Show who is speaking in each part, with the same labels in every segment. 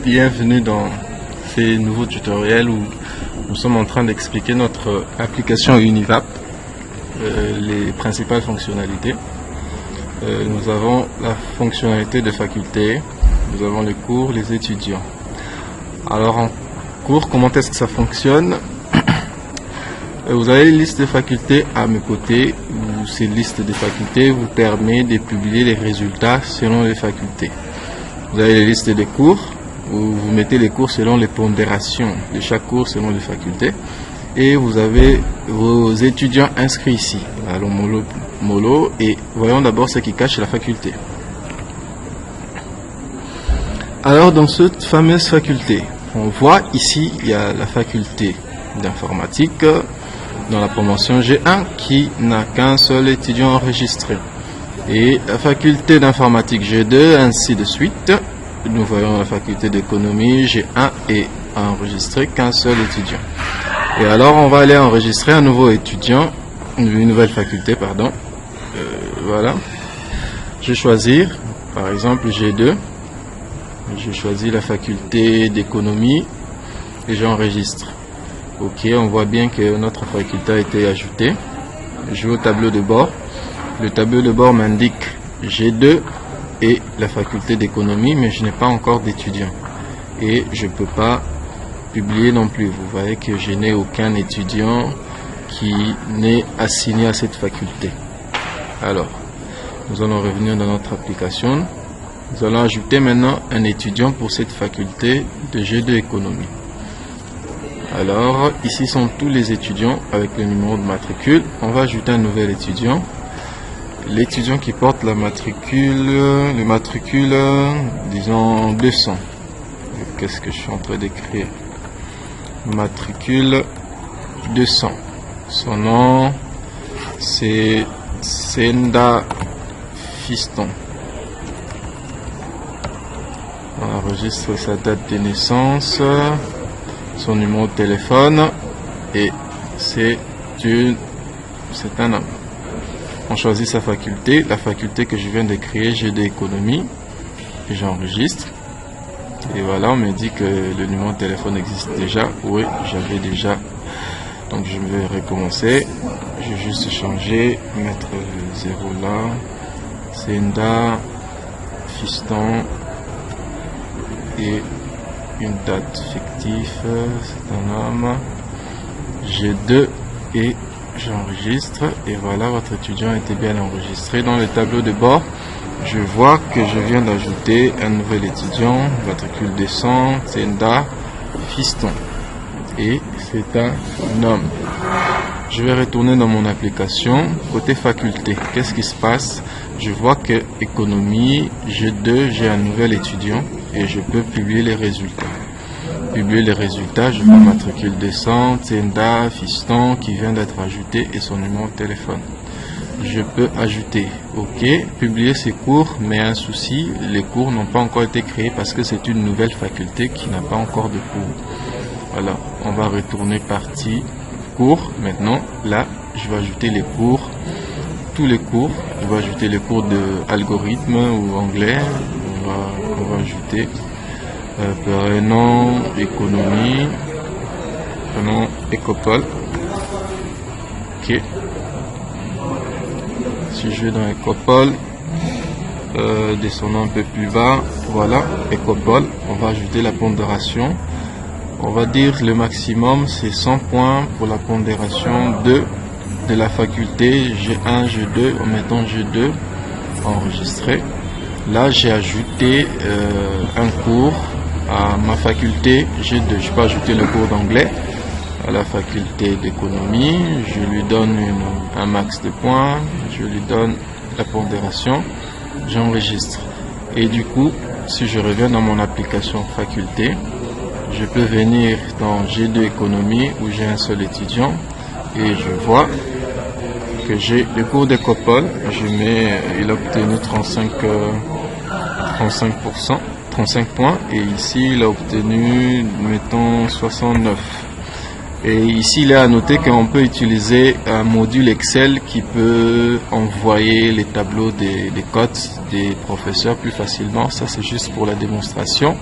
Speaker 1: Bienvenue dans ces nouveaux tutoriels où nous sommes en train d'expliquer notre application Univap, les principales fonctionnalités. Nous avons la fonctionnalité de faculté, nous avons les cours, les étudiants. Alors en cours, comment est-ce que ça fonctionne? Vous avez une liste de facultés à mes côtés, où ces listes de facultés vous permet de publier les résultats selon les facultés. Vous avez les listes des cours, où vous mettez les cours selon les pondérations de chaque cours selon les facultés. Et vous avez vos étudiants inscrits ici. Alors mollo, et voyons d'abord ce qui cache la faculté. Alors dans cette fameuse faculté, on voit ici, il y a la faculté d'informatique dans la promotion G1 qui n'a qu'un seul étudiant enregistré. Et la faculté d'informatique G2, ainsi de suite. Nous voyons la faculté d'économie G1 et enregistré qu'un seul étudiant. Et alors on va aller enregistrer un nouveau étudiant, une nouvelle faculté, pardon. Voilà. Je vais choisir, par exemple G2. Je choisis la faculté d'économie et j'enregistre. Ok, on voit bien que notre faculté a été ajoutée. Je vais au tableau de bord. Le tableau de bord m'indique G2 et la faculté d'économie, mais je n'ai pas encore d'étudiant. Et je ne peux pas publier non plus. Vous voyez que je n'ai aucun étudiant qui n'est assigné à cette faculté. Alors, nous allons revenir dans notre application. Nous allons ajouter maintenant un étudiant pour cette faculté de G2 économie. Alors, ici sont tous les étudiants avec le numéro de matricule. On va ajouter un nouvel étudiant. L'étudiant qui porte la matricule, le matricule, disons 200. Qu'est-ce que je suis en train d'écrire? Matricule 200. Son nom, c'est Senda Fiston. On enregistre sa date de naissance, son numéro de téléphone, et c'est un homme. On choisit sa faculté, la faculté que je viens de créer, G2 économie, et j'enregistre. Et voilà, on me dit que le numéro de téléphone existe déjà. Oui, j'avais déjà. Donc je vais recommencer. Je vais juste changer, mettre le 0 là. Senda Fiston et une date fictive. C'est un homme. G2 et j'enregistre, et voilà, votre étudiant a été bien enregistré. Dans le tableau de bord, je vois que je viens d'ajouter un nouvel étudiant, matricule 200, Senda Fiston, et c'est un homme. Je vais retourner dans mon application, côté faculté. Qu'est-ce qui se passe? Je vois que économie, G2, j'ai un nouvel étudiant, et je peux publier les résultats. Publier les résultats, je vois matricule 200, Senda Fiston qui vient d'être ajouté et son numéro de téléphone. Je peux ajouter, ok, publier ces cours, mais un souci, les cours n'ont pas encore été créés parce que c'est une nouvelle faculté qui n'a pas encore de cours. Voilà, on va retourner partie cours. Maintenant, là, je vais ajouter les cours, tous les cours. Je vais ajouter les cours de algorithme ou anglais. On va ajouter prénom économie, prénom Écopole. Ok. Si je vais dans Écopole, descendons un peu plus bas, voilà, Écopole, on va ajouter la pondération. On va dire le maximum c'est 100 points pour la pondération 2 de la faculté G1, G2, en mettant G2 enregistré. Là j'ai ajouté un cours à ma faculté G2. Je peux ajouter le cours d'anglais à la faculté d'économie. Je lui donne un max de points. Je lui donne la pondération. J'enregistre. Et du coup, si je reviens dans mon application faculté, je peux venir dans G2 économie où j'ai un seul étudiant et je vois que j'ai le cours d'Écopole. Il a obtenu 35 points, et ici il a obtenu, mettons, 69. Et ici, il est à noter qu'on peut utiliser un module Excel qui peut envoyer les tableaux des cotes des professeurs plus facilement. Ça, c'est juste pour la démonstration.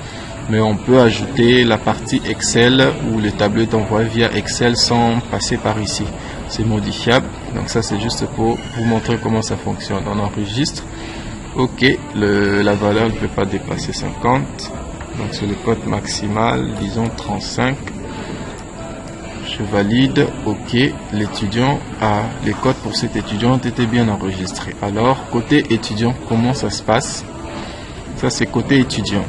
Speaker 1: Mais on peut ajouter la partie Excel où le tableau est envoyé via Excel sans passer par ici. C'est modifiable. Donc ça, c'est juste pour vous montrer comment ça fonctionne. On enregistre. OK, la valeur ne peut pas dépasser 50. Donc sur le code maximal, disons 35. Je valide. OK, l'étudiant les codes pour cet étudiant ont été bien enregistrés. Alors, côté étudiant, comment ça se passe? Ça, c'est côté étudiant.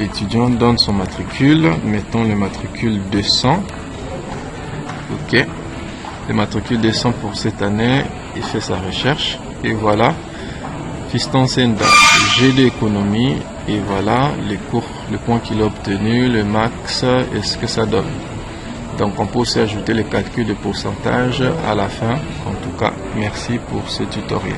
Speaker 1: L'étudiant donne son matricule. Mettons le matricule 200. OK. Le matricule 200 pour cette année. Il fait sa recherche. Et voilà. Fiston Senda, G d'économie. Et voilà les cours, le point qu'il a obtenu, le max et ce que ça donne. Donc on peut aussi ajouter les calculs de pourcentage à la fin. En tout cas, merci pour ce tutoriel.